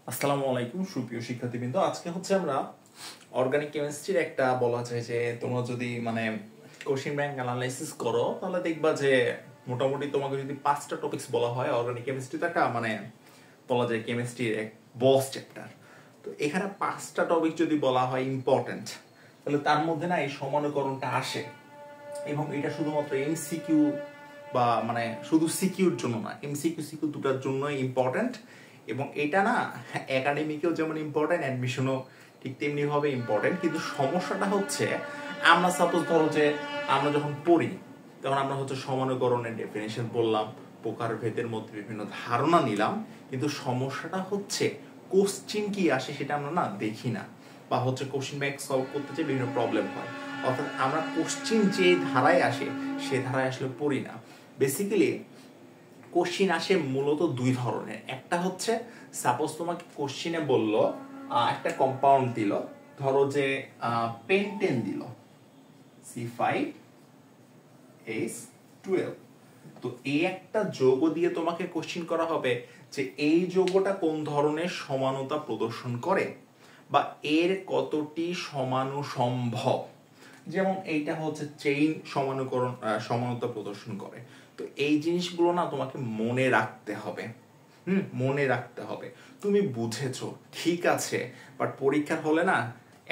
আসসালামু আলাইকুম সুপ্রিয় শিক্ষার্থীবৃন্দ। আজকে হচ্ছে আমরা অর্গানিক কেমিস্ট্রির একটা বলা যায় যে তোমরা যদি কোশ্চেন ব্যাংক অ্যানালাইসিস করো তাহলে দেখবা যে মোটামুটি তোমাকে যদি 5টা টপিকস বলা হয়, অর্গানিক কেমিস্ট্রি তো একটা বলা যায় কেমিস্ট্রির এক বস চ্যাপ্টার। তো এখানে 5টা টপিক যদি বলা হয় ইম্পর্টেন্ট, তাহলে তার মধ্যে না এই সমানুকরণটা আসে। এবং এটা শুধুমাত্র এমসিকিউ বা শুধু সিকিউর জন্য না, এমসিকিউ সিকিউ দুটার জন্যই ইম্পর্টেন্ট। এবং এটা না একাডেমিকেও যেমন ইম্পর্টেন্ট, অ্যাডমিশনও ঠিক তেমনি ভাবে ইম্পর্টেন্ট। কিন্তু সমস্যাটা হচ্ছে আমরা সাপোজ ধরো যে আমরা যখন পড়ি তখন আমরা হচ্ছে সমানুকরণের ডেফিনেশন বললাম, প্রকার ভেদের মধ্যে বিভিন্ন ধারণা নিলাম, কিন্তু সমস্যাটা হচ্ছে কোশ্চিন কি আসে সেটা আমরা না দেখি না, বা হচ্ছে কোশ্চিন ব্যাংক সলভ করতে যে বিভিন্ন প্রবলেম হয়। অর্থাৎ আমরা কোশ্চিন যে ধারায় আসে সে ধারায় আসলে পড়ি না। বেসিক্যালি কোশ্চিন আসে মূলত দুই ধরনের। একটা হচ্ছে সাপোজ তোমাকে কোশ্চিনে বললো একটা কম্পাউন্ড দিল, ধরো যে পেন্টেন দিল C5H12। তো এই একটা যৌগ দিয়ে তোমাকে কোশ্চিন করা হবে যে এই যৌগটা কোন ধরনের সমানতা প্রদর্শন করে বা এর কতটি সমানুসম্ভব। যেমন এইটা হচ্ছে চেইন সমানতা প্রদর্শন করে। তো এই জিনিসগুলো না তোমাকে মনে রাখতে হবে। মনে রাখতে হবে। তুমি বুঝেছো ঠিক আছে, বাট পরীক্ষার হলে না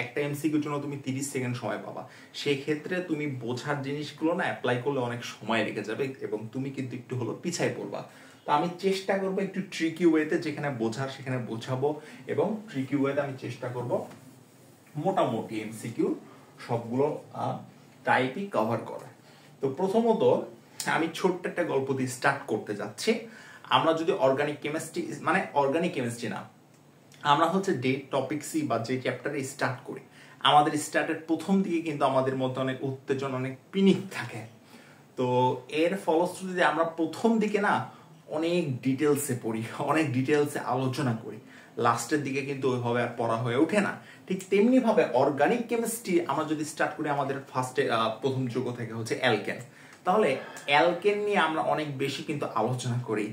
একটা এমসিকিউর জন্য তুমি 30 সেকেন্ড সময় পাবা। সেই ক্ষেত্রে তুমি বোঝার জিনিসগুলো না অ্যাপ্লাই করলে অনেক সময় লেগে যাবে এবং তুমি কিন্তু একটু হলো পিছায় পড়বা। তো আমি চেষ্টা করবো একটু ট্রিকি ওয়েতে, যেখানে বোঝার সেখানে বোঝাবো, এবং ট্রিকি ওয়েতে আমি চেষ্টা করব মোটামুটি এমসিকিউ সবগুলো টাইপই কভার করা। তো প্রথমত আমি ছোট্ট একটা গল্প দিয়ে স্টার্ট করতে যাচ্ছি। আমরা যদি অর্গানিক কেমিস্ট্রি না, আমরা হচ্ছে ডে টপিক সি বা যে চ্যাপ্টারে স্টার্ট করি, আমাদের স্টার্টের প্রথম দিকে কিন্তু আমাদের মধ্যে অনেক উত্তেজনা, অনেক পিনিক থাকে। তো এর ফলশ্রুতিতে আমরা প্রথম দিকে না অনেক ডিটেলসে পড়ি, অনেক ডিটেলসে আলোচনা করি, লাস্টের দিকে কিন্তু ওইভাবে আর পড়া হয়ে ওঠে না। ঠিক তেমনি ভাবে অর্গানিক কেমিস্ট্রি আমরা যদি স্টার্ট করি, আমাদের প্রথম যৌগ থেকে হচ্ছে অ্যালকেন, তাহলে অ্যালকেন নিয়ে আমরা অনেক বেশি কিন্তু আলোচনা করি।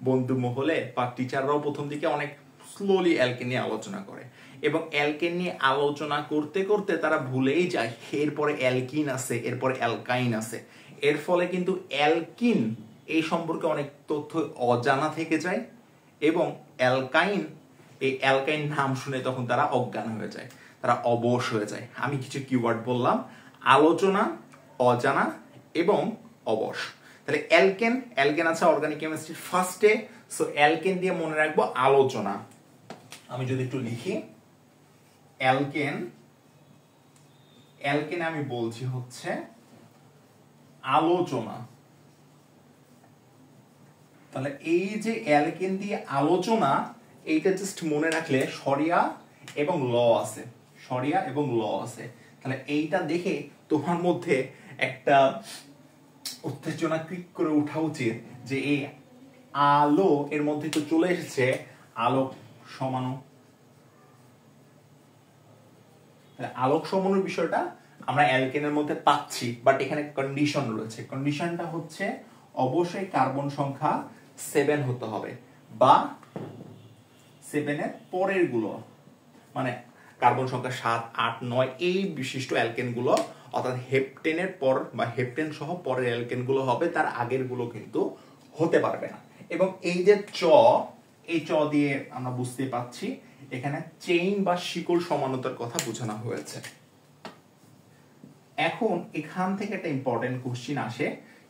বন্ধু মহলে বা টিচাররাও প্রথম দিকে অনেক স্লোলি অ্যালকেন নিয়ে আলোচনা করে, এবং অ্যালকেন নিয়ে আলোচনা করতে করতে তারা ভুলেই যায় এরপরে অ্যালকিন আছে, এরপরে অ্যালকাইন আছে। এর ফলে কিন্তু অ্যালকিন এই সম্পর্কে অনেক তথ্য অজানা থেকে যায়, এবং এই অ্যালকাইন নাম শুনে তখন তারা অজ্ঞান হয়ে যায়, তারা অবশ হয়ে যায়। আমি কিছু কিওয়ার্ড বললাম: আলোচনা, অজানা এবং অবশ। তাহলে অ্যালকেন আছে অর্গানিক কেমিস্ট্রির ফার্স্টে। সো অ্যালকেন দিয়ে মনে রাখবো আলোচনা। আমি যদি একটু লিখি অ্যালকেন আমি বলছি হচ্ছে আলোচনা। তাহলে এই যে অ্যালকেন দিয়ে আলোচনা, এইটা জাস্ট মনে রাখলে সরিয়া এবং ল আছে, সরিয়া এবং ল আছে। তাহলে এইটা দেখে তোমার মধ্যে একটা উত্তেজনা ক্লিক করে ওঠা উচিত যে এই আলো এর মধ্যে তো চলে এসেছে আলোক সমাণু। আলোক সমাণুর বিষয়টা আমরা অ্যালকেনের মধ্যে পাচ্ছি, বাট এখানে কন্ডিশন রয়েছে। কন্ডিশনটা হচ্ছে অবশ্যই কার্বন সংখ্যা 7 হতে হবে, বা 7 এর পরের গুলো, কার্বন সংখ্যা 7, 8, 9 এই বিশিষ্ট অ্যালকেন গুলো, অর্থাৎ হেপটেনের পর বা হেপটেন সহ পরের অ্যালকেন গুলো হবে, তার আগের গুলো কিন্তু হতে পারবে না। এবং এই যে এই চ দিয়ে আমরা বুঝতে পাচ্ছি এখানে চেইন বা শিকল সমানতার কথা বোঝানো হয়েছে। এখন এখান থেকে একটা ইম্পর্টেন্ট কোশ্চিন আসে,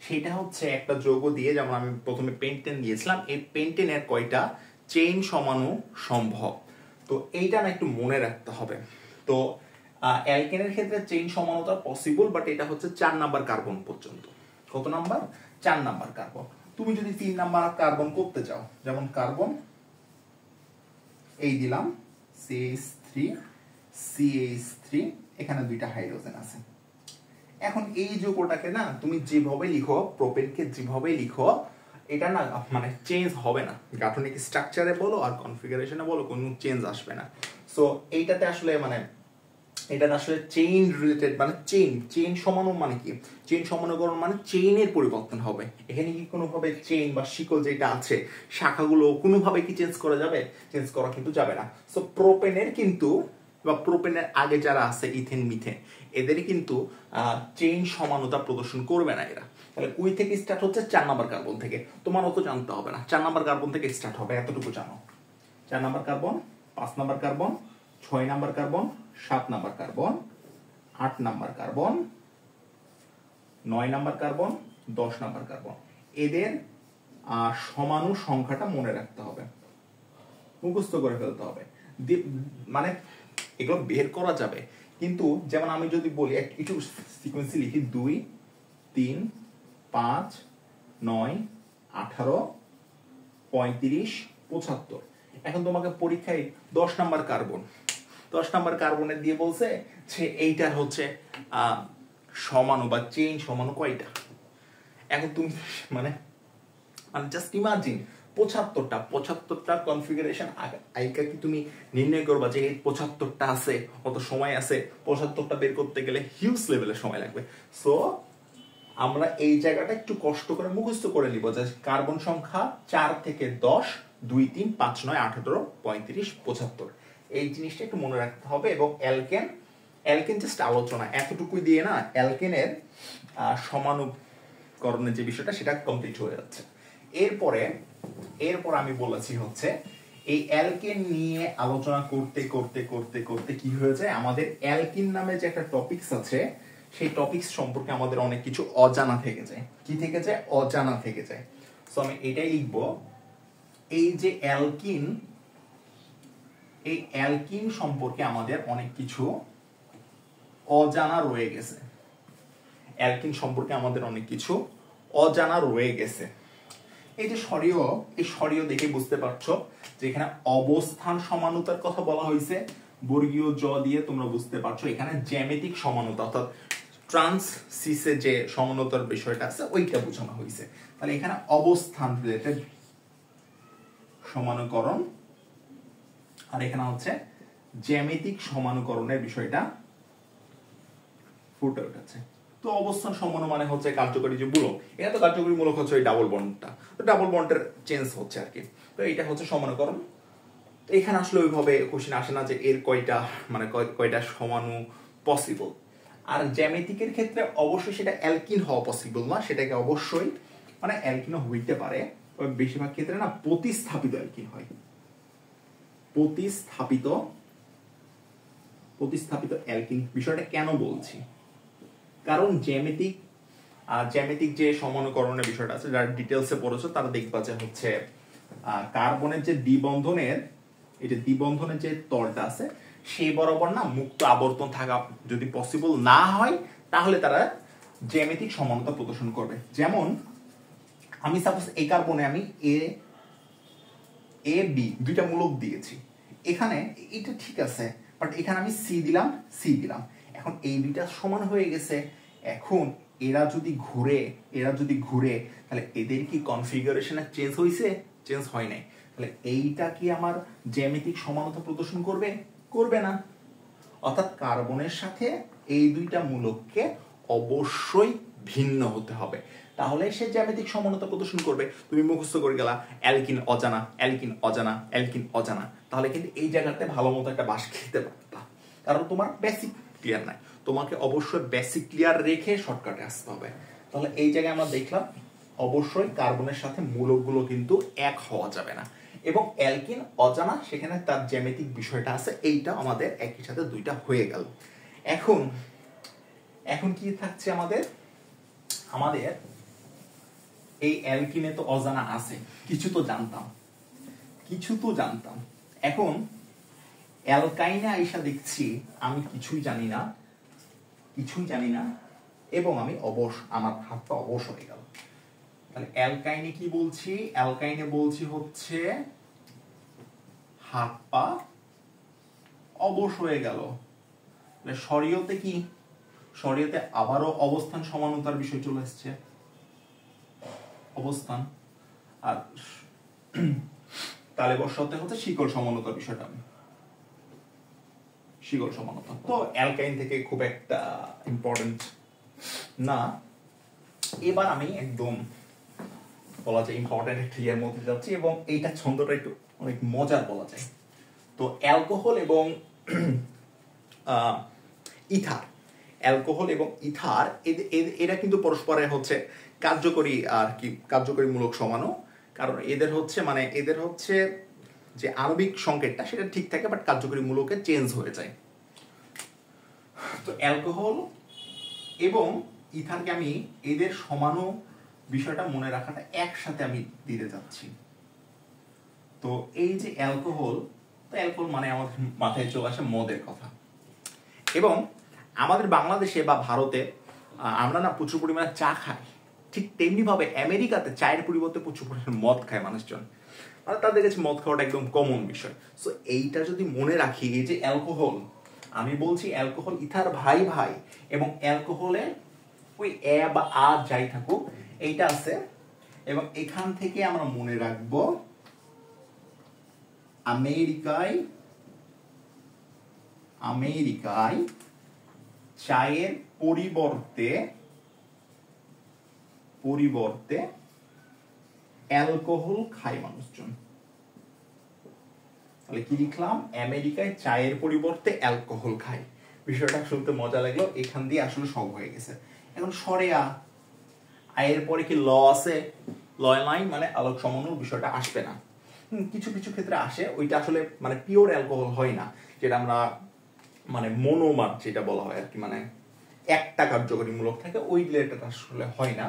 সেটা হচ্ছে একটা যৌগ দিয়ে, যেমন আমি প্রথমে পেন্টেন দিয়েছিলাম, এই পেন্টেনের কয়টা চেইন সমাণু সম্ভব। তো এইটা না একটু মনে রাখতে হবে। তো অ্যালকেনের ক্ষেত্রে চেইন সমানতা পসিবল, বাট এটা হচ্ছে 4 নাম্বার কার্বন পর্যন্ত। কত নাম্বার? 4 number carbon. তুমি যদি 3 নাম্বার কার্বন করতে চাও, যেমন কার্বন এই দিলাম CH3, এখানে 2টা হাইড্রোজেন আছে। এখন এই যৌগটাকে না তুমি যেভাবে লিখো, প্রোপেনকে যেভাবে লিখো, এটা না চেঞ্জ হবে না। গাঠনিক স্ট্রাকচারে বলো আর কনফিগারেশনে বলো, কোনো চেঞ্জ আসবে না। সো এইটাতে আসলে এটা আসলে চেইন রিলেটেড, মানে চেইন সমানু মানে কি, চেইন সমানুকরণ মানে চেইনের পরিবর্তন হবে। এখানে কি কোনোভাবে চেইন বা শিকল যেটা আছে শাখাগুলো কোনোভাবে কি চেঞ্জ করা যাবে? চেঞ্জ করা কিন্তু যাবে না। সো প্রোপেনের কিন্তু বা প্রোপেনের আগে যারা আছে ইথেন মিথেন এদের কিন্তু চেইন সমানতা প্রদর্শন করবে না এরা। তাহলে ওই থেকে স্টার্ট হচ্ছে 4 নাম্বার কার্বন থেকে, তোমার অত জানতে হবে না, 4 নাম্বার কার্বন থেকে স্টার্ট হবে, এতটুকু জানো। 4 number carbon, 5 number carbon, 6 number carbon, 7 number carbon, 8 number carbon, 9 number carbon, 10 number carbon. এদের সমাণু সংখ্যাটা মনে রাখতে হবে, মুখস্থ করে ফেলতে হবে। মানে এগুলো বের করা যাবে, কিন্তু যেমন আমি যদি বলি একটু সিকোয়েন্সে লিখি 2 3 5 9 18 35 75। এখন তোমাকে পরীক্ষায় 10 নাম্বার কার্বন, 10 নাম্বার কার্বনের দিয়ে বলছে যে এইটার হচ্ছে সমাণু বা চেইন সমাণু কয়টা। এখন তুমি মানে জাস্ট ইমাজিন 75টা কনফিগারেশন আইকা কি তুমি নির্ণয় করবা যে 75টা আছে, কত সময় আছে? 75টা বের করতে গেলে হিউজ লেভেলের সময় লাগবে। সো আমরা এই জায়গাটা একটু কষ্ট করে মুখস্থ করে নিব যে কার্বন সংখ্যা 4 থেকে 10, 2 3 5 9 18 35 75, এই জিনিসটা একটু মনে রাখতে হবে। এবং অ্যালকেন জাস্ট আলোচনা এতটুকুই দিয়ে না অ্যালকেনের সমানুকরণের যে বিষয়টা সেটা কমপ্লিট হয়ে যাচ্ছে। এরপর আমি বলেছি হচ্ছে এই অ্যালকেন নিয়ে আলোচনা করতে করতে করতে করতে কি হয়ে যায়, আমাদের অ্যালকিন নামে যে একটা টপিকস আছে সেই টপিকস সম্পর্কে আমাদের অনেক কিছু অজানা থেকে যায়। কি থেকে যায়? অজানা থেকে যায়। সো আমি এটাই লিখব, এই যে অ্যালকিন সম্পর্কে আমাদের অনেক কিছু অজানা রয়ে গেছে। অ্যালকিন সম্পর্কে আমাদের অনেক কিছু অজানা রয়ে গেছে। এই যে সরিয় দেখে বুঝতে পারছো যে এখানে অবস্থান সমানুতার কথা বলা হয়েছে, বর্গীয় জ দিয়ে তোমরা বুঝতে পারছো এখানে জ্যামিতিক সমানুতা অর্থাৎ ট্রান্সসিসে যে সমানুতার বিষয়টা আছে ওইটা বোঝানো হয়েছে। তাহলে এখানে অবস্থান রিলেটেড সমানুকরণ আর এখানে হচ্ছে জ্যামিতিক সমানুকরণের বিষয়টা ফুটে উঠেছে। তো অবস্থান সমানু মানে হচ্ছে কার্যকরী যে মূলক, এটা তো কার্যকরী মূলক হচ্ছে ওই ডাবল বন্ডটা, তো ডাবল বন্ডের চেঞ্জ হচ্ছে আর কি। তো এটা হচ্ছে সমানুকরণ। তো এখানে আসলে ওইভাবে কোশ্চেন আসে না যে এর কয়টা সমানু পসিবল। আর জ্যামিতিকের ক্ষেত্রে অবশ্যই সেটা অ্যালকিন হওয়া পসিবল না, সেটাকে অবশ্যই মানে অ্যালকিনও হইতে পারে, তবে বেশিরভাগ ক্ষেত্রে না প্রতিস্থাপিত অ্যালকিন হয়। প্রতিস্থাপিত অ্যালকিন বিষয়টা কেন বলছি, কারণ জ্যামিতিক যে সমানুকরণের বিষয়টা আছে যারা ডিটেলসে পড়েছো তারা দেখবা যে হচ্ছে কার্বনের যে দ্বিবন্ধনের যে তলটা আছে সেই বরাবর না মুক্ত আবর্তন থাকা যদি পসিবল না হয় তাহলে তারা জ্যামিতিক সমানতা প্রদর্শন করবে। যেমন আমি সাপোজ এই কার্বনে আমি এ বি দুইটা মূলক দিয়েছি, এখানে এটা ঠিক আছে, বাট এখানে আমি সি দিলাম, এখন এই দুইটা সমান হয়ে গেছে। এখন এরা যদি ঘুরে তাহলে এদের কি কনফিগারেশনে চেঞ্জ হয়েছে? চেঞ্জ হয় নাই। তাহলে এইটা কি আমার জ্যামিতিক সমানতা প্রদর্শন করবে না। অর্থাৎ কার্বনের সাথে এই দুইটা মূলককে অবশ্যই ভিন্ন হতে হবে, তাহলে সে জ্যামিতিক সমানতা প্রদর্শন করবে। তুমি মুখস্থ করে গেলা অ্যালকিন অজানা, তাহলে কিন্তু এই জায়গাতে ভালো মতো একটা বাস খেতে পারতা, কারণ তোমার বেসিক ক্লিয়ার নাই। তোমাকে অবশ্যই বেসিক ক্লিয়ার রেখে শর্টকাটে আসতে হবে। তাহলে এই জায়গায় আমরা দেখলাম অবশ্যই কার্বনের সাথে মূলকগুলো কিন্তু এক হওয়া যাবে না, এবং অ্যালকিন অজানা সেখানে তার জ্যামিতিক বিষয়টা আছে, এইটা আমাদের একই সাথে দুইটা হয়ে গেল। এখন কি থাকছে আমাদের এই অ্যালকিনে তো অজানা আছে, কিছু তো জানতাম। এখন অ্যালকাইনে আইসা দেখছি আমি কিছুই জানি না এবং আমি আমার হাতটা অবশ হয়ে গেল। তাহলে অ্যালকাইনে কি বলছি? অ্যালকাইনে বলছি হচ্ছে হাত পা অবশ হয়ে গেল। সরিয়তে আবারও অবস্থান সমানতার বিষয় চলে আসছে, অবস্থান। আর তালে বর্ষাতে হচ্ছে শিকল সমানতার বিষয়টা। শিকল সমানতা। তো অ্যালকাইন থেকে খুব একটা ইম্পর্টেন্ট না। এবার আমি একদম বলা যায় ইম্পর্টেন্ট একটা ইয়ের মধ্যে যাচ্ছি, এবং এইটা ছন্দটা একটু অনেক মজার বলা যায়। তো অ্যালকোহল এবং ইথার, অ্যালকোহল এবং ইথার এরা কিন্তু পরস্পরের হচ্ছে কার্যকরী আর কি কার্যকরীমূলক সমানও, কারণ এদের হচ্ছে যে আণবিক সংকেতটা সেটা ঠিক থাকে, বাট কার্যকরীমূলকে চেঞ্জ হয়ে যায়। তো অ্যালকোহল এবং ইথারকে আমি এদের সমানও বিষয়টা মনে রাখাটা একসাথে আমি দিতে যাচ্ছি। তো এই যে অ্যালকোহল, তো অ্যালকোহল মানে আমাদের মাথায় চলে আসে মদের কথা। এবং আমাদের বাংলাদেশে বা ভারতে আমরা না প্রচুর পরিমাণে চা খাই, ঠিক তেমনি ভাবে আমেরিকাতে চায়ের পরিবর্তে প্রচুর পরিমাণে মদ খায় মানুষজন, মানে তাদের কাছে মদ খাওয়াটা একদম কমন বিষয়। সো এইটা যদি মনে রাখি, এই যে অ্যালকোহল, আমি বলছি অ্যালকোহল ইথার ভাই ভাই, এবং অ্যালকোহলে ওই এ বা আ যাই থাকুক এইটা আছে, এবং এখান থেকে আমরা মনে রাখবো আমেরিকায় চায়ের পরিবর্তে অ্যালকোহল খায় মানুষজন। তাহলে কি লিখলাম? আমেরিকায় চায়ের পরিবর্তে অ্যালকোহল খায়। বিষয়টা শুনতে মজা লাগলো, এখান দিয়ে আসলে সব হয়ে গেছে। এখন সরে আয়ের পরে কি ল আছে? ল নাই, মানে আলোক সমানুর বিষয়টা আসবে না। কিছু কিছু ক্ষেত্রে আসে, ওইটা আসলে মানে পিওর অ্যালকোহল হয় না, যেটা আমরা মানে মনোমার যেটা বলা হয় আর কি, মানে একটা কার্যকরীমূলক থাকে, ওই রিলেটেড আসলে হয় না।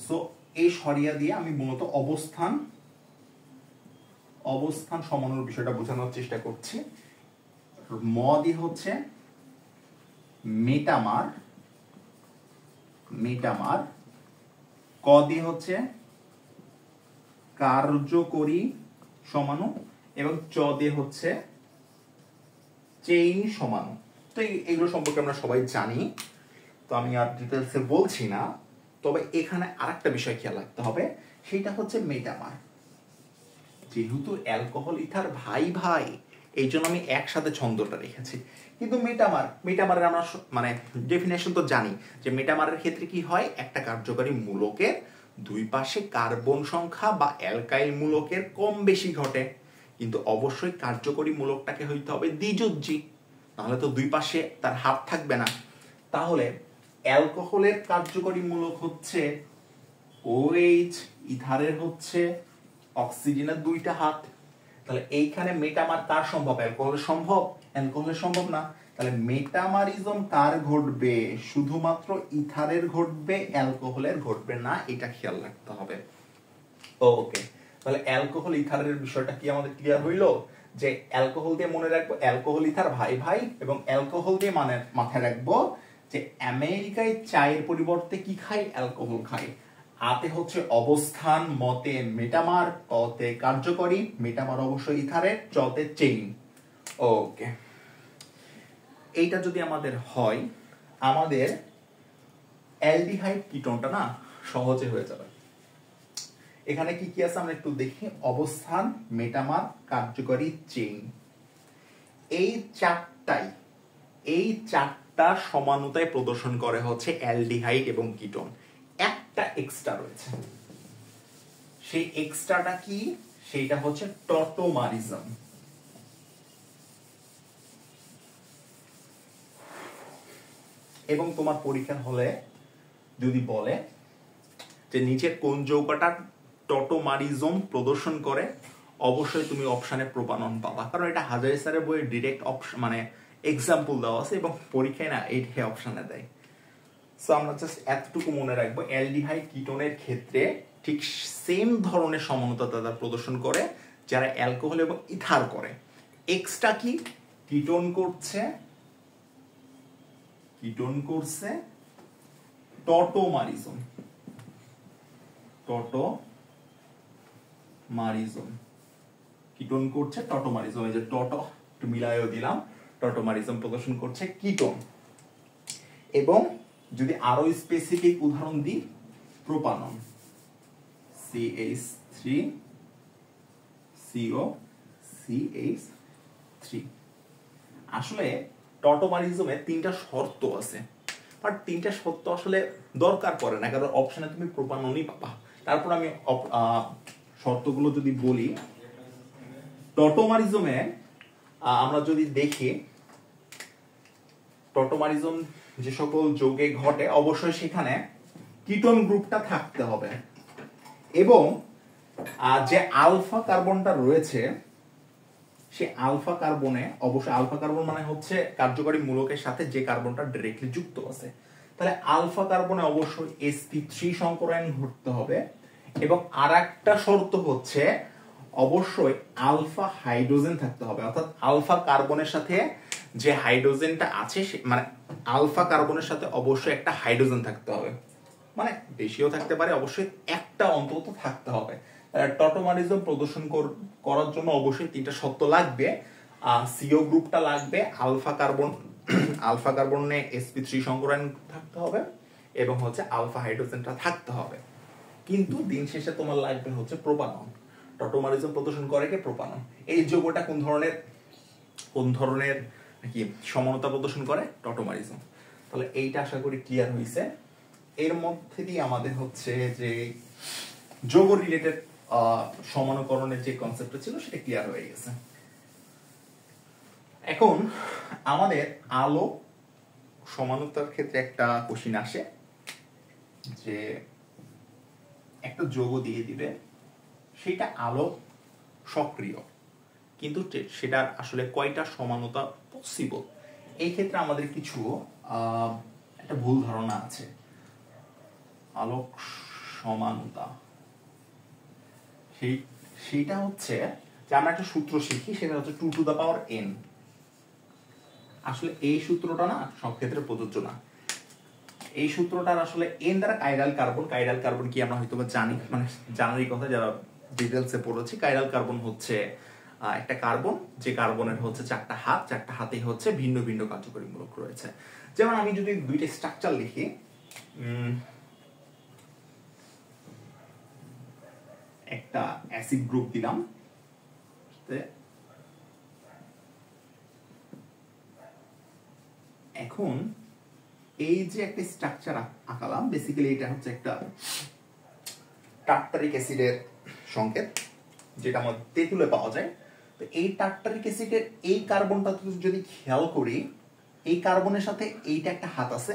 সো এই সরিয়া দিয়ে আমি মূলত অবস্থান সমানুর বিষয়টা বোঝানোর চেষ্টা করছি। ম দিয়ে হচ্ছে মেটামার, ক দিয়ে হচ্ছে কার্যকরী সমাণু, এবং চ দিয়ে হচ্ছে চেইন সমাণু। তো এগুলো সম্পর্কে আমরা সবাই জানি, তো আমি আর ডিটেলসে বলছি না। তবে এখানে আরেকটা বিষয় খেয়াল রাখতে হবে, সেটা হচ্ছে মেটামার। যেহেতু অ্যালকোহল ইথার ভাই ভাই, এই জন্য আমি একসাথে ছন্দটা রেখেছি। কিন্তু মেটামারের আমরা মানে ডেফিনেশন তো জানি যে মেটামারের ক্ষেত্রে কি হয়, একটা কার্যকরী মূলকের দুই পাশে কার্বন সংখ্যা বা অ্যালকাইল মূলকের কম বেশি ঘটে, কিন্তু অবশ্যই কার্যকরী মূলকটাকে হইতে হবে দ্বিযোজ্যী, তাহলে তো দুই পাশে তার হাত থাকবে না। তাহলে অ্যালকোহলের কার্যকরী মূলক হচ্ছে OH, ইথারের হচ্ছে অক্সিজেনের দুইটা হাত। তাহলে এইখানে মেটামার কার সম্ভব? অ্যালকোহলের সম্ভব? অ্যালকোহলের সম্ভব না। তাহলে মেটামারিজম কার ঘটবে? শুধুমাত্র ইথারের ঘটবে, অ্যালকোহলের ঘটবে না, এটা খেয়াল রাখতে হবে। ওকে, তাহলে অ্যালকোহল ইথারের বিষয়টা কি আমাদের ক্লিয়ার হইলো? যে অ্যালকোহল দিয়ে মনে রাখবো অ্যালকোহল ইথার ভাই ভাই, এবং অ্যালকোহল দিয়ে মানে মাথায় রাখবো যে আমেরিকায় চায়ের পরিবর্তে কি খায়? অ্যালকোহল খায়। আতে হচ্ছে অবস্থান, মতে মেটামার, কতে কার্যকরী, মেটামার অবশ্যই ইথারের, চতে চেইন। ওকে, এইটা যদি আমাদের হয়, আমাদের অ্যালডিহাইড কিটোনটা না সহজে হয়ে যাবে। এখানে কি কি আছে আমরা একটু দেখি। অবস্থান, মেটামার, কার্যকরী, চেইন, এই চারটা সমানুতায় প্রদর্শন করে হচ্ছে অ্যালডিহাইড এবং কিটোন। একটা এক্সট্রা রয়েছে, সেই এক্সট্রাটা কি? সেইটা হচ্ছে টটোমারিজম। এবং তোমার পরীক্ষার হলে যদি বলে যে নিচের কোন যৌগটা টটোমারিজম প্রদর্শন করে, অবশ্যই তুমি অপশনে প্রোপানন পাবা, কারণ এটা হাজারি স্যারের বইয়ে ডিরেক্ট অপশন মানে এক্সাম্পল দেওয়া আছে, এবং পরীক্ষায় না এইটা অপশনে দেয়। সো আমরা জাস্ট এতটুকু মনে রাখবো, অ্যালডিহাইড কিটোনের ক্ষেত্রে ঠিক সেম ধরনের সমানতা তারা প্রদর্শন করে যারা অ্যালকোহল এবং ইথার করে। এক্সট্রা কি? কিটোন করছে টটোমারিজম। কিটোন করছে টটোমারিজম, এই যে টটো একটু মিলাইও দিলাম, টটোমারিজম প্রদর্শন করছে কিটোন। এবং যদি আরো স্পেসিফিক উদাহরণ দিই, প্রোপানন, CH3CO CH3। আসলে টটোমারিজমে 3টা শর্ত আছে, বাট 3টা শর্ত আসলে দরকার পড়ে না, কারণ অপশনে তুমি প্রোপাননই পাবা। তারপর আমি শর্তগুলো যদি বলি, টটোমারিজমে আমরা যদি দেখি, টটোমারিজম যে সকল যৌগে ঘটে অবশ্যই সেখানে কিটোন গ্রুপটা থাকতে হবে, এবং যে আলফা কার্বনটা রয়েছে সে আলফা কার্বনে অবশ্যই, আলফা কার্বন মানে হচ্ছে কার্যকরী মূলকের সাথে যে কার্বনটা ডাইরেক্টলি যুক্ত আছে, তাহলে আলফা কার্বনে অবশ্যই sp3 সংকরায়ন ঘটতে হবে। এবং আরেকটা শর্ত হচ্ছে অবশ্যই আলফা হাইড্রোজেন থাকতে হবে, অর্থাৎ আলফা কার্বনের সাথে যে হাইড্রোজেনটা আছে মানে আলফা কার্বনের সাথে অবশ্যই একটা হাইড্রোজেন থাকতে হবে, মানে বেশিও থাকতে পারে, অবশ্যই একটা অন্তত থাকতে হবে। টটোমারিজম প্রদর্শন করার জন্য অবশ্যই 3টা শর্ত লাগবে। সিও গ্রুপটা লাগবে, আলফা কার্বনে sp3 সংকরায়ন থাকতে হবে, এবং হচ্ছে আলফা হাইড্রোজেনটা থাকতে হবে। কিন্তু দিন শেষে তোমার লাগবে হচ্ছে প্রোপানন। টটোমারিজম প্রদর্শন করে কে? প্রোপানন। এই যৌগটা কোন ধরনের কি সমানতা প্রদর্শন করে? টটোমারিজম। তাহলে এইটা আশা করি ক্লিয়ার হয়েছে। এর মধ্যে দিয়ে আমাদের হচ্ছে যে যৌগ রিলেটেড সমানুকরণের যে কনসেপ্টটা ছিল সেটা ক্লিয়ার হয়ে গেছে। এখন আমাদের আলো সমানতার ক্ষেত্রে একটা কোশ্চেন আসে যে একটা যৌগ দিয়ে দিবে, সেটা আলো সক্রিয়, কিন্তু সেটার আসলে কয়টা সমানতা পসিবল। এই ক্ষেত্রে আমাদের কিছু একটা ভুল ধারণা আছে। আলোক সমানতা সেইটা হচ্ছে যে আমরা একটা সূত্র শিখি, সেটা হচ্ছে 2 to the power n। আসলে এই সূত্রটা না সব ক্ষেত্রে প্রযোজ্য না। এই সূত্রটার আসলে n দ্বারা কাইরাল কার্বন কি আমরা হয়তো জানি, মানে জানারই কথা যারা ডিটেলসে পড়েছি। কাইরাল কার্বন হচ্ছে একটা কার্বন, যে কার্বনের হচ্ছে 4টা হাত, 4টা হাতেই হচ্ছে ভিন্ন ভিন্ন কার্যকরী মূলক রয়েছে। যেমন আমি যদি 2টা স্ট্রাকচার লিখি, একটা অ্যাসিড গ্রুপ দিলাম, এখন এই যে একটা স্ট্রাকচার আঁকালাম, বেসিক্যালি এটা হচ্ছে একটা টার্টারিক অ্যাসিডের সংকেত, যেটা আমাদের তেঁতুলে পাওয়া যায়। তো এই টার্টারিক অ্যাসিডের এই কার্বনটা যদি খেয়াল করি, এই কার্বনের সাথে এইটা একটা হাত আছে,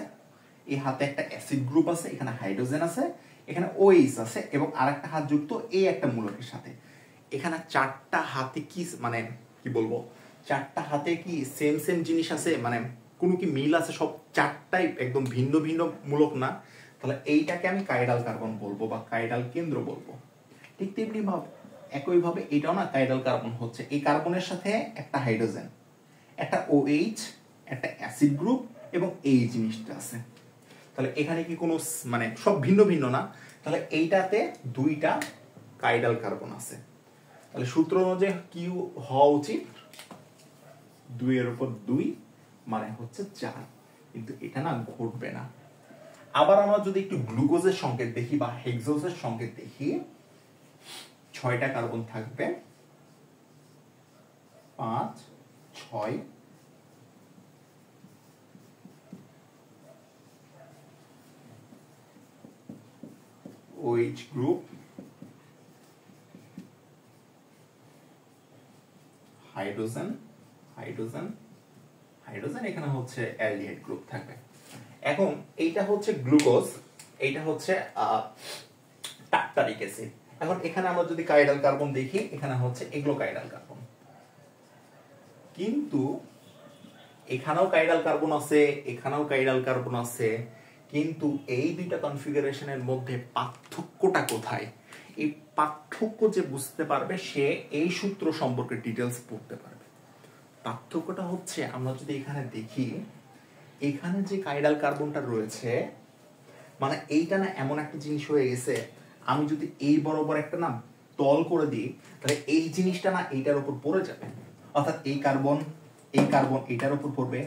এই হাতে একটা অ্যাসিড গ্রুপ আছে, এখানে হাইড্রোজেন আছে, এখানে OH আছে, এবং আরেকটা হাত যুক্ত এই একটা মূলকের সাথে। এখানে 4টা হাতে কি মানে কি বলবো, 4টা হাতে কি সেম জিনিস আছে, মানে কোনো কি মিল আছে? সব 4টাই একদম ভিন্ন ভিন্ন মূলক না। তাহলে এইটাকে আমি কাইরাল কার্বন বলবো বা কাইরাল কেন্দ্র বলবো। ঠিক তেমনি ভাবে একইভাবে এটাও না কাইরাল কার্বন হচ্ছে, এই কার্বনের সাথে একটা হাইড্রোজেন, একটা OH, একটা অ্যাসিড গ্রুপ, এবং এই জিনিসটা আছে। তাহলে এখানে কি কোনো মানে সব ভিন্ন ভিন্ন না, তাহলে এইটাতে 2টা কাইরাল কার্বন আছে। তাহলে সূত্র অনুযায়ী কি হওয়া উচিত? 2 এর উপর 2 মানে হচ্ছে 4, কিন্তু এটা না ঘটবে না। আবার আমরা যদি একটু গ্লুকোজের সংকেত দেখি বা হেক্সোজের সংকেত দেখি, 6টা কার্বন থাকবে, 5, 6, OH গ্রুপ, হাইড্রোজেন, এখানে হচ্ছে অ্যালডিহাইড গ্রুপ থাকবে। এখন এইটা হচ্ছে গ্লুকোজ, এইটা হচ্ছে টার্টারিক অ্যাসিড। এখন এখানে আমরা যদি কাইরাল কার্বন দেখি, এখানে হচ্ছে এগুলো কাইরাল কার্বন, কিন্তু এখানেও কাইরাল কার্বন আছে, এখানেও কাইরাল কার্বন আছে, কিন্তু এই দুইটা কনফিগারেশনের মধ্যে পার্থক্যটা কোথায়? এই পার্থক্য যে বুঝতে পারবে সে এই সূত্র সম্পর্কে ডিটেলস পড়তে পারবে। পার্থক্যটা হচ্ছে, আমরা যদি এখানে দেখি, এখানে যে কাইরাল কার্বনটা রয়েছে, মানে এইটা না এমন একটা জিনিস হয়ে গেছে, আমি যদি এই বরাবর একটা না তল করে দিই, তাহলে এই জিনিসটা না এইটার উপর পড়ে যাবে। অর্থাৎ এই কার্বন এটার উপর পড়বে,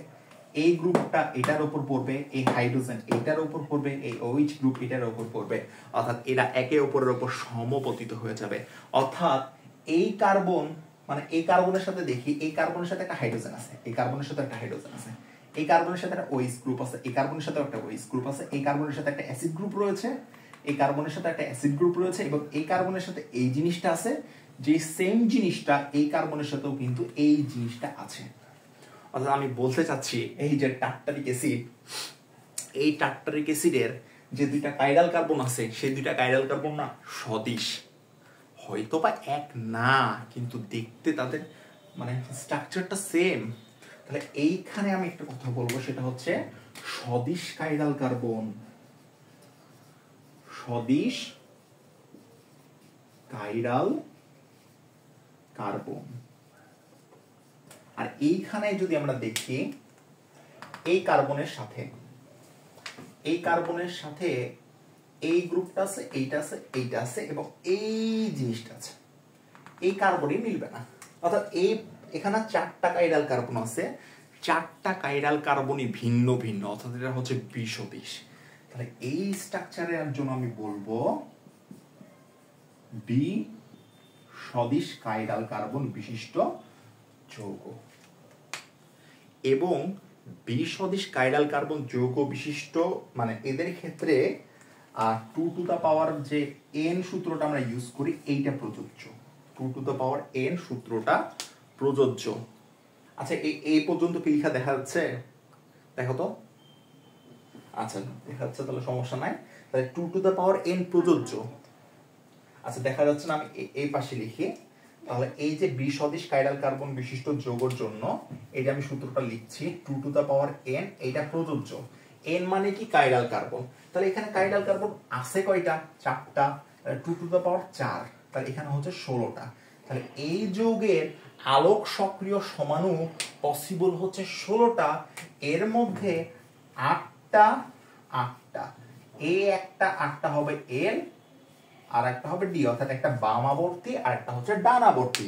এই গ্রুপটা এটার উপর পড়বে, এই হাইড্রোজেন এটার উপর পড়বে, এই OH গ্রুপ এটার উপর পড়বে, অর্থাৎ এরা একে অপরের উপর সমপতিত হয়ে যাবে। অর্থাৎ এই কার্বন, মানে এই কার্বনের সাথে দেখি, এই কার্বনের সাথে একটা হাইড্রোজেন আছে, এই কার্বনের সাথে একটা হাইড্রোজেন আছে, এই কার্বনের সাথে একটা ওএইচ গ্রুপ আছে, এই কার্বনের সাথে একটা ওএইচ গ্রুপ আছে, এই কার্বনের সাথে একটা অ্যাসিড গ্রুপ রয়েছে, এই কার্বনের সাথে একটা অ্যাসিড গ্রুপ রয়েছে, এবং এই কার্বনের সাথে এই জিনিসটা আছে, যে সেম জিনিসটা এই কার্বনের সাথেও কিন্তু এই জিনিসটা আছে। অর্থাৎ আমি বলতে চাচ্ছি এই যে টার্টারিক অ্যাসিড, এই টার্টারিক অ্যাসিডের যে দুইটা কাইরাল কার্বন আছে সেই দুইটা কাইরাল কার্বন না সদিশ, হয়তো বা এক না, কিন্তু দেখতে তাদের মানে স্ট্রাকচারটা সেম। তাহলে এইখানে আমি একটা কথা বলবো, সেটা হচ্ছে সদিশ কাইরাল কার্বন, সদিশ কাইরাল কার্বন। আর এইখানে যদি আমরা দেখি এই কার্বনের সাথে এই গ্রুপটা আছে, এইটা আছে, এইটা আছে, এবং এই জিনিসটা আছে, এই কার্বনই মিলবে না। অর্থাৎ এখানে 4টা কাইরাল কার্বন আছে, 4টা কাইরাল কার্বনই ভিন্ন ভিন্ন, অর্থাৎ এটা হচ্ছে বিসদৃশ। তাহলে এই স্ট্রাকচারের জন্য আমি বলবো বিসদৃশ কাইরাল কার্বন বিশিষ্ট যৌগ। এবং বিসদৃশ কাইরাল কার্বন যৌগ বিশিষ্ট মানে এদের ক্ষেত্রে 2 টু দা পাওয়ার যে n সূত্রটা আমরা ইউজ করি এইটা প্রযোজ্য, 2 টু দা পাওয়ার n সূত্রটা প্রযোজ্য। আচ্ছা এই পর্যন্ত কি লেখা দেখা যাচ্ছে? দেখো তো। আচ্ছা দেখা যাচ্ছে, তাহলে সমস্যা নাই। তাহলে 2 টু দা পাওয়ার n প্রযোজ্য। আচ্ছা দেখা যাচ্ছে না, আমি এই পাশে লিখি। তাহলে এই যে বিসদৃশ কাইরাল কার্বন বিশিষ্ট যৌগের জন্য এই যে আমি সূত্রটা লিখছি 2 টু দা পাওয়ার n, এইটা প্রযোজ্য। n মানে কি? Chiral carbon. তাহলে এখানে কাইরাল কার্বন আছে কয়টা? 4টা। 2 টু দা পাওয়ার 4, তাহলে এখানে হচ্ছে 16টা। তাহলে এই যৌগের আলোক সক্রিয় সমাণু পসিবল হচ্ছে 16টা, এর মধ্যে 8টা এই একটা 8টা হবে L আর একটা হবে ডি, অর্থাৎ একটা বামাবর্তী আর একটা হচ্ছে ডানাবর্তী।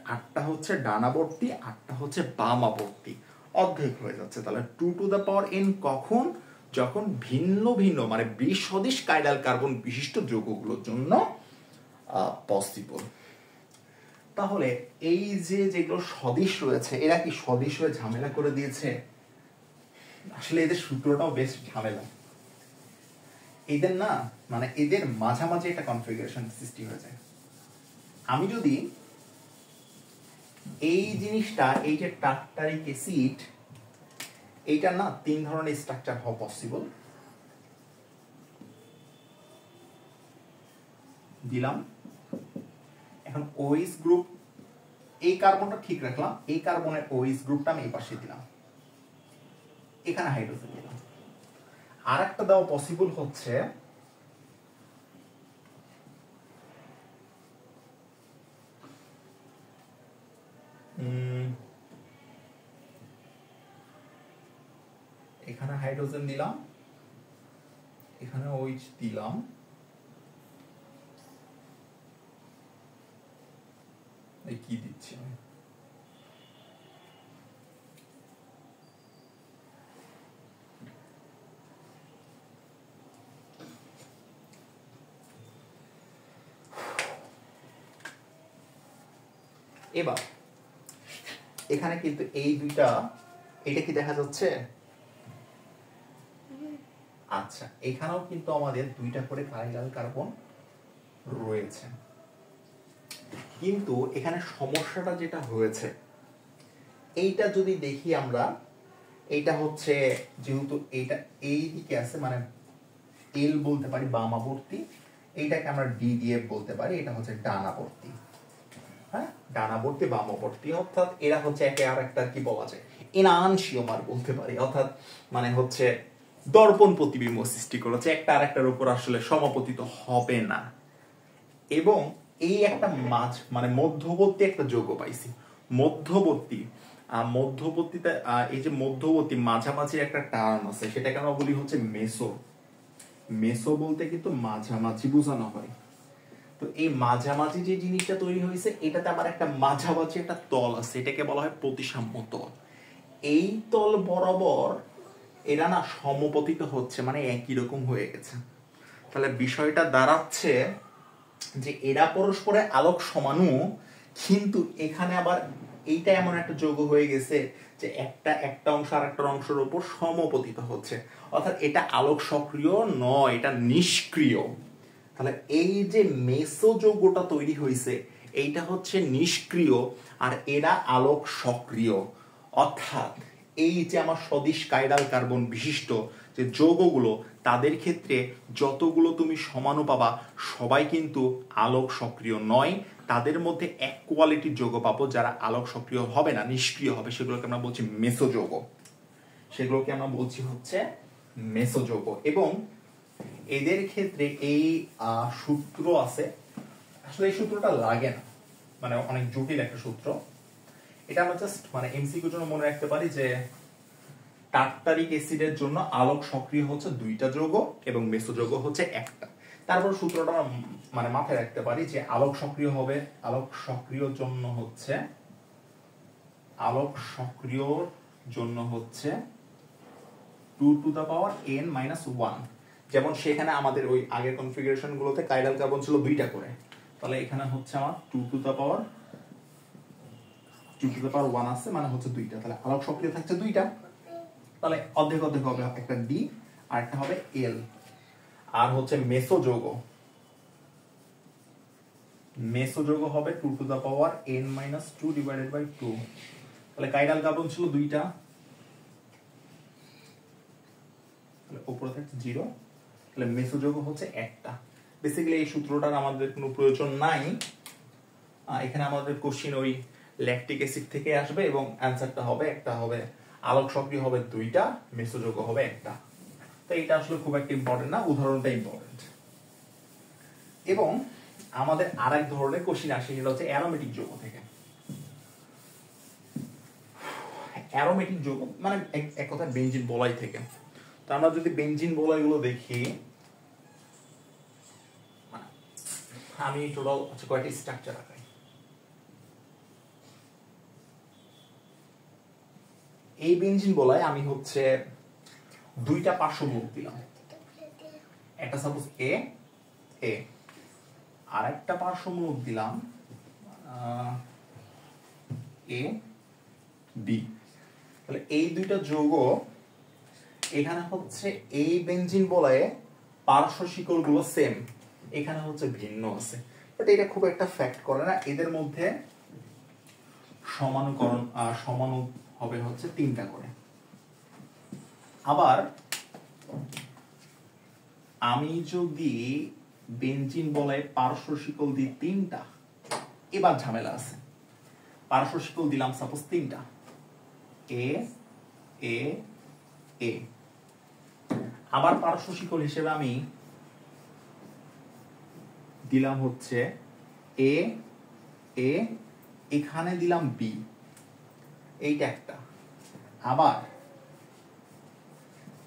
8টা হচ্ছে ডানাবর্তী, 8টা হচ্ছে বামাবর্তী, অর্ধেক হয়ে যাচ্ছে। তাহলে 2 টু দা পাওয়ার n কখন? যখন ভিন্ন ভিন্ন মানে বিসদৃশ কাইরাল কার্বন বিশিষ্ট যৌগগুলোর জন্য পসিবল। তাহলে এই যে যেগুলো সদিশ রয়েছে, এরা কি সদিশ হয়ে ঝামেলা করে দিয়েছে? আসলে এদের সূত্রটাও বেশ ঝামেলা। এদের না মানে এদের মাঝামাঝি একটা কনফিগারেশন সৃষ্টি হয়ে যায়। আমি যদি এই জিনিসটা, এই যে টার্টারিক অ্যাসিড, এইটা না 3 ধরনের স্ট্রাকচার হওয়া পসিবল। দিলাম। এখন OH গ্রুপ, এই কার্বনটা ঠিক রাখলাম, এই কার্বনের OH গ্রুপটা আমি এই পাশে দিলাম, এখানে হাইড্রোজেন দিলাম। আর একটা দেওয়া পসিবল হচ্ছে এখানে হাইড্রোজেন দিলাম, এখানে OH দিলাম, এই কি দিচ্ছি আমি, এবার এখানে কিন্তু এই দুইটা, এটা কি দেখা যাচ্ছে? আচ্ছা এখানেও কিন্তু আমাদের 2টা করে কাইরাল কার্বন রয়েছে, কিন্তু এখানে সমস্যাটা যেটা হয়েছে, এইটা যদি দেখি আমরা, এইটা হচ্ছে যেহেতু এইটা এই দিকে আছে মানে এল বলতে পারি বামাবর্তী, এইটাকে আমরা ডি দিয়ে বলতে পারি, এটা হচ্ছে ডানাবর্তী। হ্যাঁ, ডানাবর্তী বামাবর্তী, অর্থাৎ এরা হচ্ছে একে আর একটা কি বলা যায় এনানসিওমার বলতে পারি, অর্থাৎ মানে হচ্ছে দর্পণ প্রতিবিম্ব সৃষ্টি করেছে, একটা আর একটার উপর আসলে সমাপতিত হবে না। এবং এই একটা মাঝ মানে মধ্যবর্তী একটা যৌগ পাইছি, মধ্যবর্তীতে এই যে মধ্যবর্তী মাঝামাঝি একটা টার্ম আছে, সেটাকে আমরা বলি হচ্ছে মেসো। মেসো বলতে কিন্তু মাঝামাঝি বোঝানো হয়। তো এই মাঝামাঝি যে জিনিসটা তৈরি হয়েছে, এটাতে আবার একটা মাঝামাঝি একটা তল আছে, এটাকে বলা হয় প্রতিসাম্য তল। এই তল বরাবর এরা না সমপতিত হচ্ছে, মানে একই রকম হয়ে গেছে। তাহলে বিষয়টা দাঁড়াচ্ছে যে এরা পরস্পরের আলোক সমাণু, কিন্তু এখানে আবার এইটা এমন একটা যৌগ হয়ে গেছে যে একটা অংশ আর একটা অংশের উপর সমপতিত হচ্ছে, অর্থাৎ এটা আলোক সক্রিয় নয়, এটা নিষ্ক্রিয়। তাহলে এই যে মেসো যৌগটা তৈরি হয়েছে এইটা হচ্ছে নিষ্ক্রিয়, আর এরা আলোক সক্রিয়। অর্থাৎ এই যে আমার সদিশ কাইরাল কার্বন বিশিষ্ট যে যৌগগুলো, তাদের ক্ষেত্রে যতগুলো তুমি সমাণু পাবা সবাই কিন্তু আলোক সক্রিয় নয়। তাদের মধ্যে এক কোয়ালিটির যৌগ পাবো যারা আলোক সক্রিয় হবে না, নিষ্ক্রিয় হবে, সেগুলোকে আমরা বলছি মেসো যৌগ। সেগুলোকে আমরা বলছি হচ্ছে মেসো যৌগ। এবং এদের ক্ষেত্রে এই সূত্র আছে, আসলে এই সূত্রটা লাগে না, মানে অনেক জটিল একটা সূত্র। এটা আমরা জাস্ট মানে এমসিকিউর জন্য মনে রাখতে পারি যে টার্টারিক অ্যাসিডের জন্য আলোক সক্রিয় হচ্ছে দুইটা যৌগ এবং মেসো যৌগ হচ্ছে একটা। তারপর সূত্রটা মানে মাথায় রাখতে পারি যে আলোক সক্রিয় হবে, আলোক সক্রিয়র জন্য হচ্ছে 2 টু দ্য পাওয়ার n-1। যেমন সেখানে আমাদের ওই আগের কনফিগারেশন গুলোতে কাইরাল কার্বন ছিল 2টা করে, তাহলে এখানে হচ্ছে আমার 2 টু দ্য পাওয়ার 1 আছে, মানে হচ্ছে 2টা। তাহলে আলোক সক্রিয় থাকছে 2টা, তাহলে অর্ধেক অর্ধেক হবে, একটা ডি আর একটা হবে এল। আর হচ্ছে মেসো যৌগ, হবে 2 to the power n-2 divided by 2। তাহলে কাইরাল কার্বন ছিল 2টা, তাহলে উপরে থাকছে 0, তাহলে মেসো যৌগ হচ্ছে একটা। বেসিক্যালি এই সূত্রটার আমাদের কোনো প্রয়োজন নাই, এখানে আমাদের কোশ্চেন ওই ল্যাকটিক অ্যাসিড থেকে আসবে এবং অ্যানসারটা হবে একটা হবে আলোক সক্রিয় হবে 2টা, মেসো যৌগ হবে একটা। তো এটা আসলে খুব একটা ইম্পর্টেন্ট না, উদাহরণটা ইম্পর্টেন্ট। এবং আমাদের আরেক ধরনের কোশ্চেন আসে, সেটা হচ্ছে অ্যারোমেটিক যৌগ থেকে। অ্যারোমেটিক যৌগ মানে এক কথায় বেনজিন বলয় থেকে। তো আমরা যদি বেনজিন বলয়গুলো দেখি, আমি টোটাল কয়টি স্ট্রাকচার আঁকাই। এই বেনজিন বলয় আমি হচ্ছে 2টা পার্শ্বমূলক দিলাম, একটা সাপোজ এ এ, আর একটা পার্শ্বমূলক দিলাম এ বি। তাহলে এই 2টা যৌগ এখানে হচ্ছে এই বেনজিন বলয়ে পার্শ্ব শিকল গুলো সেম, এখানে হচ্ছে ভিন্ন আছে, বাট এটা খুব একটা ফ্যাক্ট করে না। এদের মধ্যে সমানুকরণ সমানু হবে হচ্ছে 3টা করে। আবার আমি যদি বেনজিন বলয়ে পার্শ্ব শিকল দিই 3টা, এবার ঝামেলা আছে। পার্শ্ব শিকল দিলাম সাপোজ 3টা, এ এ এ। আবার পার্শ্ব শিকল হিসেবে আমি দিলাম হচ্ছে এ এ, এখানে দিলাম বি, এইটা একটা। আবার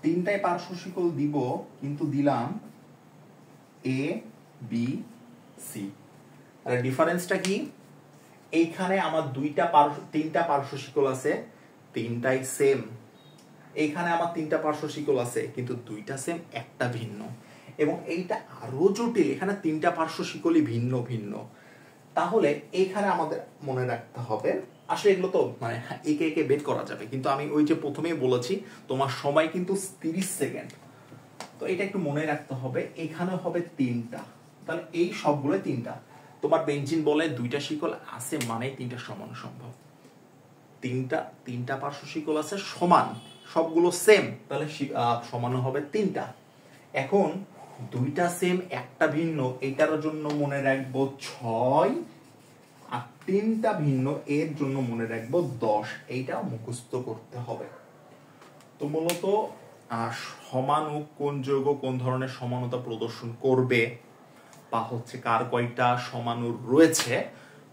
3টায় পার্শ্ব শিকল দিব, কিন্তু দিলাম এ বি সি। তাহলে ডিফারেন্সটা কি? এইখানে আমার 3টা পার্শ্ব শিকল আছে, 3টাই সেম। এইখানে আমার 3টা পার্শ্ব শিকল আছে, কিন্তু 2টা সেম, একটা ভিন্ন। এবং এইটা আরো জটিল, এখানে 3টা পার্শ্ব শিকলই ভিন্ন ভিন্ন। তাহলে এইখানে আমাদের মনে রাখতে হবে, আসলে এগুলো তো মানে একে একে বের করা যাবে, কিন্তু আমি ওই যে প্রথমেই বলেছি তোমার সময় কিন্তু 30 সেকেন্ড, তো এটা একটু মনে রাখতে হবে। এখানে হবে 3টা, তাহলে এই সবগুলো 3টা। তোমার বেনজিন বলে 2টা শিকল আছে মানে 3টা সমান সম্ভব। 3টা পার্শ্ব শিকল আছে সমান, সবগুলো সেম, তাহলে সমান হবে 3টা। এখন 2টা সেম একটা ভিন্ন, এটার জন্য মনে রাখবো 6, আর 3টা ভিন্ন এর জন্য মনে রাখবো 10। এইটা মুখস্থ করতে হবে। তো মূলত সমাণু কোন যৌগ কোন ধরনের সমানতা প্রদর্শন করবে, বা হচ্ছে কার কয়টা সমাণু রয়েছে,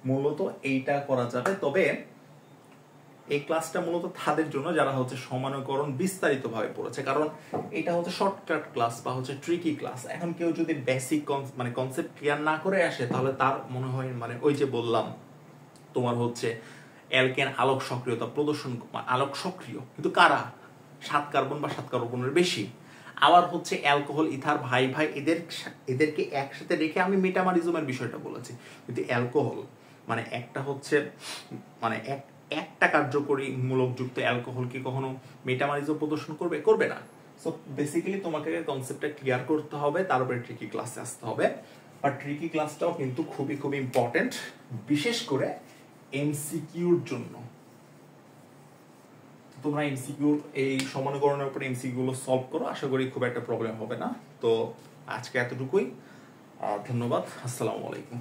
মূলত এইটা করা যাবে। তবে এই ক্লাসটা মূলত তাদের জন্য যারা হচ্ছে সমানুকরণ বিস্তারিত ভাবে পড়েছে, কারণ এটা হচ্ছে শর্টকাট ক্লাস বা হচ্ছে ট্রিকি ক্লাস। এখন কেউ যদি বেসিক মানে কনসেপ্ট ক্লিয়ার না করে আসে, তাহলে তার মনে হয় মানে ওই যে বললাম তোমার হচ্ছে অ্যালকেন আলোক সক্রিয়তা প্রদর্শন, আলোক সক্রিয় কিন্তু কারা, 7 কার্বন বা 7 কার্বনের বেশি। আবার হচ্ছে অ্যালকোহল ইথার ভাই ভাই এদেরকে একসাথে রেখে আমি মেটামারিজমের বিষয়টা বলেছি। কিন্তু অ্যালকোহল মানে একটা হচ্ছে মানে একটা কার্যকরী মূলকযুক্ত অ্যালকোহল কি কখনো মেটামারিজম প্রদর্শন করবে? করবে না। সো বেসিক্যালি তোমাকে কনসেপ্টটা ক্লিয়ার করতে হবে, তারপরে ট্রিকি ক্লাসে আসতে হবে। আর ট্রিকি ক্লাসটাও কিন্তু খুবই খুবই ইম্পর্টেন্ট, বিশেষ করে এমসিকিউর জন্য। তোমরা এমসিকিউ এই সমানুকরণের উপরে এমসিকিউ গুলো সলভ করো, আশা করি খুব একটা প্রবলেম হবে না। তো আজকে এতটুকুই, ধন্যবাদ, আসসালামু আলাইকুম।